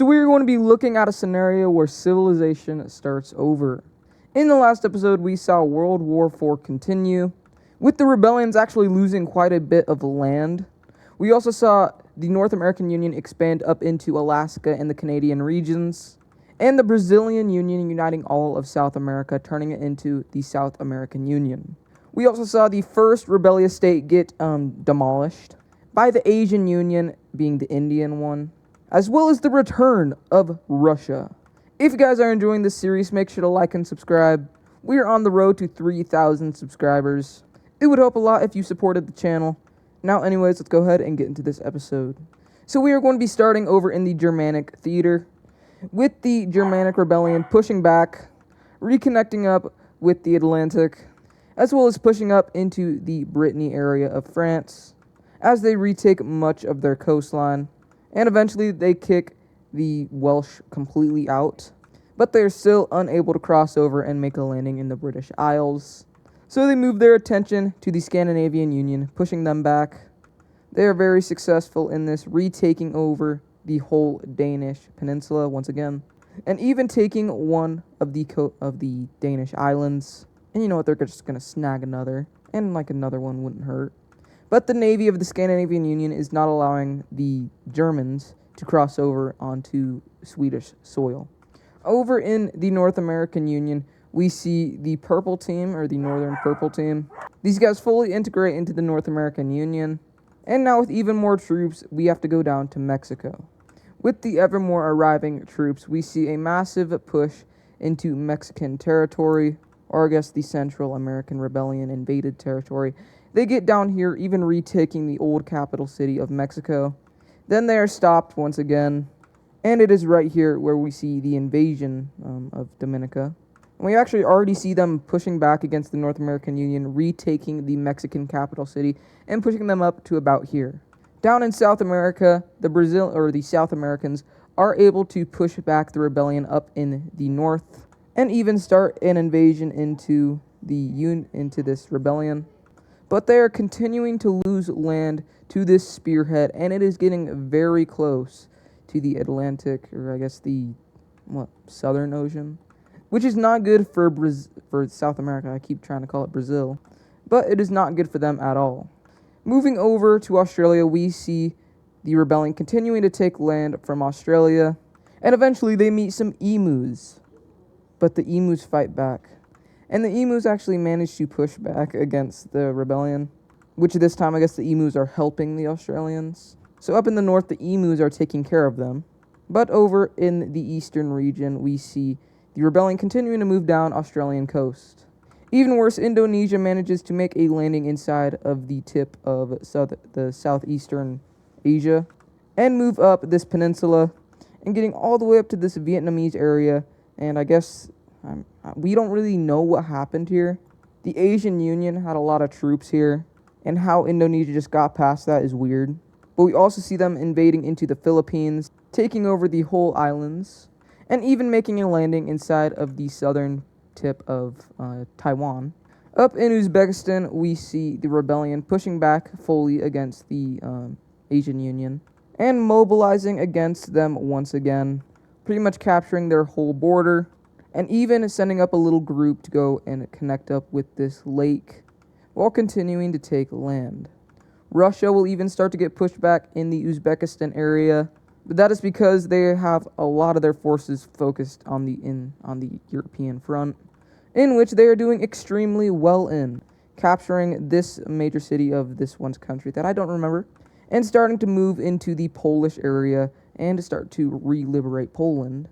So we're going to be looking at a scenario where civilization starts over. In the last episode, we saw World War IV continue, with the rebellions actually losing quite a bit of land. We also saw the North American Union expand up into Alaska and the Canadian regions, and the Brazilian Union uniting all of South America, turning it into the South American Union. We also saw the first rebellious state get demolished by the Asian Union, being the Indian one, as well as the return of Russia. If you guys are enjoying this series, make sure to like and subscribe. We are on the road to 3,000 subscribers. It would help a lot if you supported the channel. Now anyways, let's go ahead and get into this episode. So we are going to be starting over in the Germanic theater, with the Germanic rebellion pushing back, reconnecting up with the Atlantic, as well as pushing up into the Brittany area of France, as they retake much of their coastline. And eventually they kick the Welsh completely out, but they're still unable to cross over and make a landing in the British Isles. So they move their attention to the Scandinavian Union, pushing them back. They are very successful in this, retaking over the whole Danish peninsula once again, and even taking one of the Danish islands. And you know what, they're just going to snag another, and like another one wouldn't hurt. But the navy of the Scandinavian Union is not allowing the Germans to cross over onto Swedish soil. Over in the North American Union, we see the purple team, or the Northern Purple team. These guys fully integrate into the North American Union. And now with even more troops, we have to go down to Mexico. With the ever more arriving troops, we see a massive push into Mexican territory, or I guess the Central American Rebellion invaded territory. They get down here, even retaking the old capital city of Mexico. Then they are stopped once again, and it is right here where we see the invasion of Dominica. And we actually already see them pushing back against the North American Union, retaking the Mexican capital city, and pushing them up to about here. Down in South America, the South Americans are able to push back the rebellion up in the north, and even start an invasion into this rebellion. But they are continuing to lose land to this spearhead, and it is getting very close to the Atlantic, or I guess the Southern Ocean, which is not good for South America. I keep trying to call it Brazil, but it is not good for them at all. Moving over to Australia, we see the rebellion continuing to take land from Australia, and eventually they meet some emus, but the emus fight back. And the emus actually managed to push back against the rebellion, which this time I guess the emus are helping the Australians. So up in the north, the emus are taking care of them. But over in the eastern region, we see the rebellion continuing to move down Australian coast. Even worse, Indonesia manages to make a landing inside of the tip of the southeastern Asia, and move up this peninsula, and getting all the way up to this Vietnamese area. And I guess we don't really know what happened here. The Asian Union had a lot of troops here, and how Indonesia just got past that is weird. But we also see them invading into the Philippines, taking over the whole islands, and even making a landing inside of the southern tip of Taiwan. Up in Uzbekistan, we see the rebellion pushing back fully against the Asian Union, and mobilizing against them once again, pretty much capturing their whole border, and even sending up a little group to go and connect up with this lake, while continuing to take land. Russia will even start to get pushed back in the Uzbekistan area, but that is because they have a lot of their forces focused on the European front, in which they are doing extremely well in, capturing this major city of this one's country that I don't remember, and starting to move into the Polish area and start to re-liberate Poland.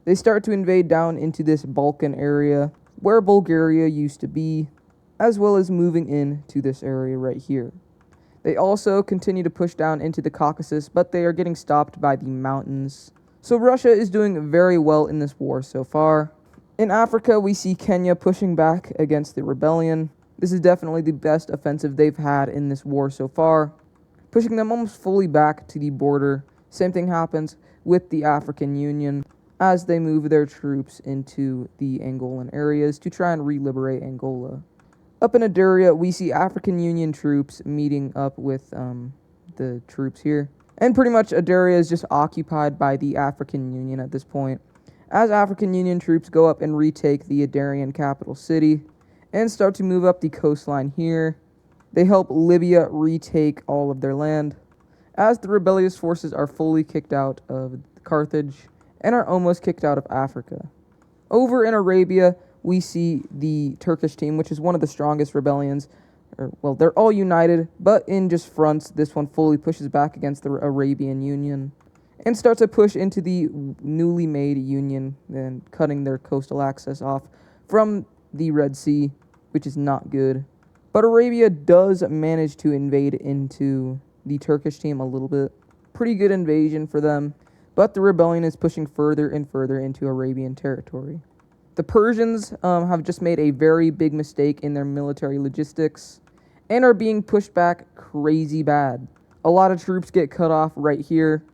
They start to invade down into this Balkan area, where Bulgaria used to be, as well as moving into this area right here. They also continue to push down into the Caucasus, but they are getting stopped by the mountains. So Russia is doing very well in this war so far. In Africa, we see Kenya pushing back against the rebellion. This is definitely the best offensive they've had in this war so far, pushing them almost fully back to the border. Same thing happens with the African Union as they move their troops into the Angolan areas to try and re-liberate Angola. Up in Aduria, we see African Union troops meeting up with the troops here, And pretty much Adaria is just occupied by the African Union at this point, as African Union troops go up and retake the Adarian capital city and start to move up the coastline here. They help Libya retake all of their land, as the rebellious forces are fully kicked out of Carthage and are almost kicked out of Africa. Over in Arabia, we see the Turkish team, which is one of the strongest rebellions. They're all united, but in just fronts, this one fully pushes back against the Arabian Union and starts to push into the newly made union and cutting their coastal access off from the Red Sea, which is not good. But Arabia does manage to invade into the Turkish team a little bit. Pretty good invasion for them, but the rebellion is pushing further and further into Arabian territory. The Persians have just made a very big mistake in their military logistics and are being pushed back crazy bad. A lot of troops get cut off right here,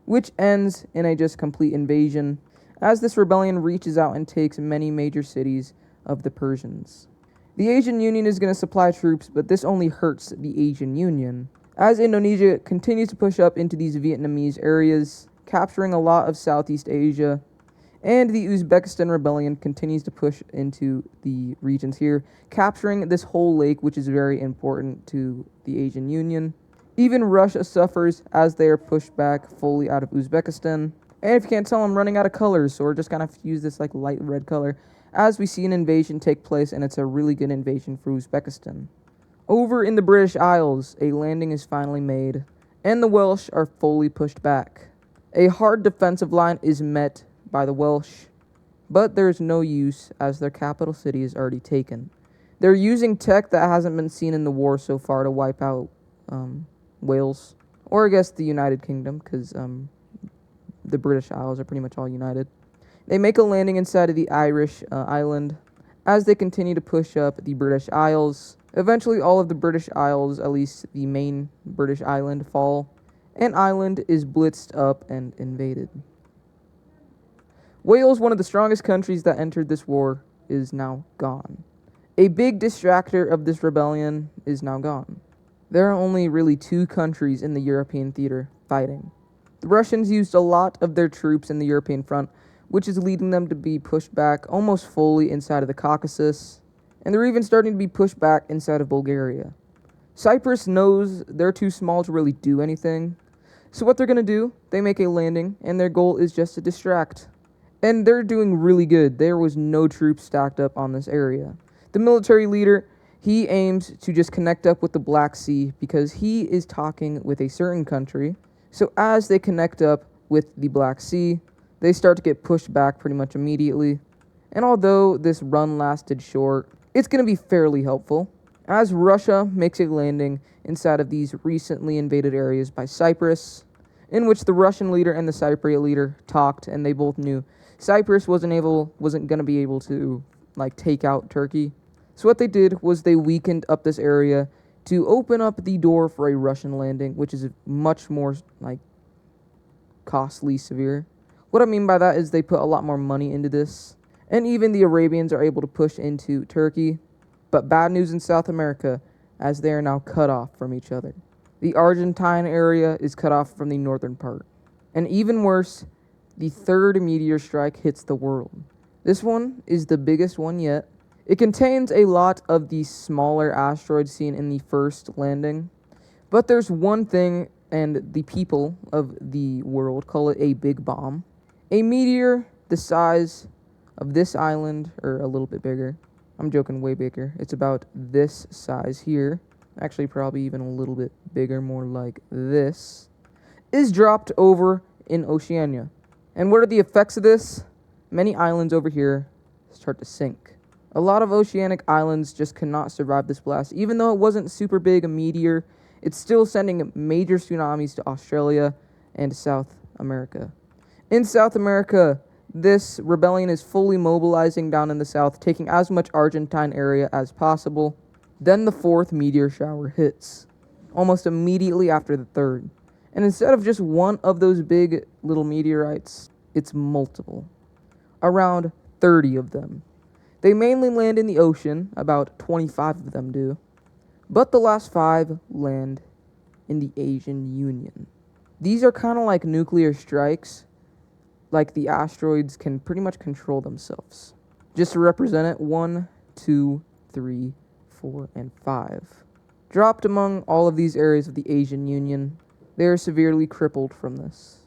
which ends in a just complete invasion, as this rebellion reaches out and takes many major cities of the Persians. The Asian Union is going to supply troops, but this only hurts the Asian Union, as Indonesia continues to push up into these Vietnamese areas, capturing a lot of Southeast Asia, and the Uzbekistan rebellion continues to push into the regions here, capturing this whole lake, which is very important to the Asian Union. Even Russia suffers as they are pushed back fully out of Uzbekistan. And if you can't tell, I'm running out of colors, so we're just going to use this like light red color, as we see an invasion take place, and it's a really good invasion for Uzbekistan. Over in the British Isles, a landing is finally made, and the Welsh are fully pushed back. A hard defensive line is met by the Welsh, but there's no use as their capital city is already taken. They're using tech that hasn't been seen in the war so far to wipe out Wales, or I guess the United Kingdom, because the British Isles are pretty much all united. They make a landing inside of the Irish island as they continue to push up the British Isles. Eventually, all of the British Isles, at least the main British island, fall, and Ireland is blitzed up and invaded. Wales, one of the strongest countries that entered this war, is now gone. A big distractor of this rebellion is now gone. There are only really two countries in the European theater fighting. The Russians used a lot of their troops in the European front, which is leading them to be pushed back almost fully inside of the Caucasus, and they're even starting to be pushed back inside of Bulgaria. Cyprus knows they're too small to really do anything, so what they're going to do, they make a landing, and their goal is just to distract. And they're doing really good. There was no troops stacked up on this area. The military leader, he aims to just connect up with the Black Sea because he is talking with a certain country. So as they connect up with the Black Sea, they start to get pushed back pretty much immediately. And although this run lasted short, it's going to be fairly helpful, as Russia makes a landing inside of these recently invaded areas by Cyprus, in which the Russian leader and the Cypriot leader talked, and they both knew Cyprus wasn't going to be able to take out Turkey. So what they did was they weakened up this area to open up the door for a Russian landing, which is much more costly, severe. What I mean by that is they put a lot more money into this, and even the Arabians are able to push into Turkey. But bad news in South America, as they are now cut off from each other. The Argentine area is cut off from the northern part. And even worse, the third meteor strike hits the world. This one is the biggest one yet. It contains a lot of the smaller asteroids seen in the first landing. But there's one thing, and the people of the world call it a big bomb. A meteor the size of this island, or a little bit bigger. I'm joking, way bigger. It's about this size here. Actually, probably even a little bit bigger, more like this. Is dropped over in Oceania. And what are the effects of this? Many islands over here start to sink. A lot of oceanic islands just cannot survive this blast. Even though it wasn't super big, a meteor, it's still sending major tsunamis to Australia and South America. In South America, this rebellion is fully mobilizing down in the south, taking as much Argentine area as possible. Then the fourth meteor shower hits, almost immediately after the third. And instead of just one of those big little meteorites, it's multiple. Around 30 of them. They mainly land in the ocean, about 25 of them do. But the last 5 land in the Asian Union. These are kind of like nuclear strikes. Like the asteroids can pretty much control themselves. Just to represent it, 1, 2, 3, 4, and 5. Dropped among all of these areas of the Asian Union, they are severely crippled from this.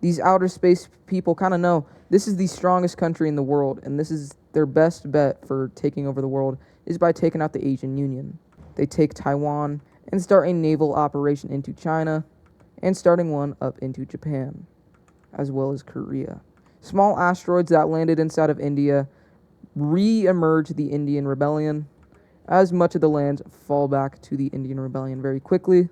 These outer space people kind of know this is the strongest country in the world, and this is their best bet for taking over the world is by taking out the Asian Union. They take Taiwan and start a naval operation into China and starting one up into Japan, as well as Korea. Small asteroids that landed inside of India re-emerge the Indian Rebellion, as much of the lands fall back to the Indian Rebellion very quickly,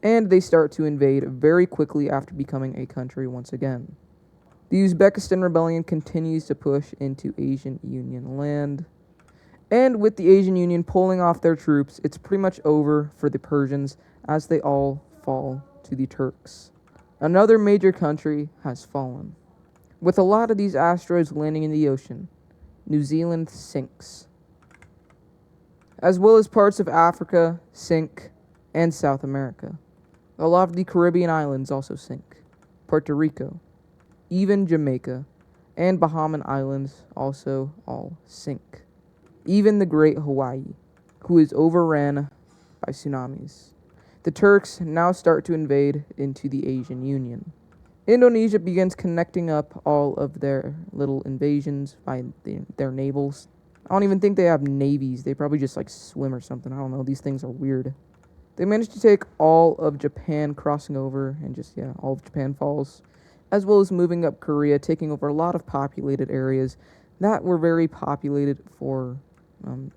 and they start to invade very quickly after becoming a country once again. The Uzbekistan Rebellion continues to push into Asian Union land, and with the Asian Union pulling off their troops, it's pretty much over for the Persians as they all fall to the Turks. Another major country has fallen. With a lot of these asteroids landing in the ocean, New Zealand sinks, as well as parts of Africa sink, and South America. A lot of the Caribbean islands also sink. Puerto Rico, even Jamaica, and Bahamian Islands also all sink. Even the Great Hawaii, who is overran by tsunamis. The Turks now start to invade into the Asian Union. Indonesia begins connecting up all of their little invasions by their navals. I don't even think they have navies. They probably just like swim or something. I don't know. These things are weird. They managed to take all of Japan crossing over and just, all of Japan falls, as well as moving up Korea, taking over a lot of populated areas that were very populated for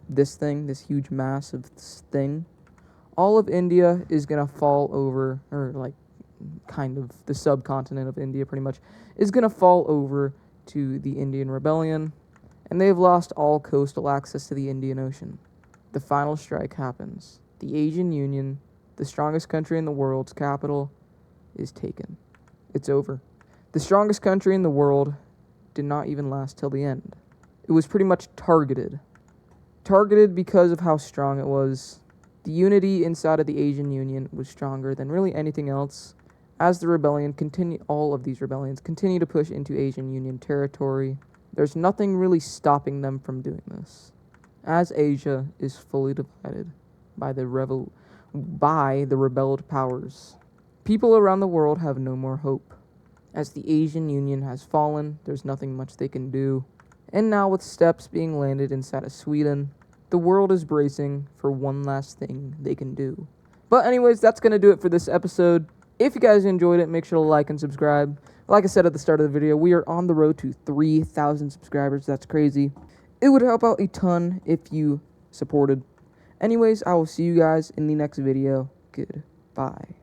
this huge massive thing. All of India is going to fall over, or like kind of the subcontinent of India pretty much, is going to fall over to the Indian Rebellion, and they've lost all coastal access to the Indian Ocean. The final strike happens. The Asian Union, the strongest country in the world's capital, is taken. It's over. The strongest country in the world did not even last till the end. It was pretty much targeted. Targeted because of how strong it was. The unity inside of the Asian Union was stronger than really anything else. As all of these rebellions continue to push into Asian Union territory, there's nothing really stopping them from doing this. As Asia is fully divided by the rebelled powers, people around the world have no more hope. As the Asian Union has fallen, there's nothing much they can do. And now with steps being landed inside of Sweden, the world is bracing for one last thing they can do. But anyways, that's going to do it for this episode. If you guys enjoyed it, make sure to like and subscribe. Like I said at the start of the video, we are on the road to 3,000 subscribers. That's crazy. It would help out a ton if you supported. Anyways, I will see you guys in the next video. Goodbye.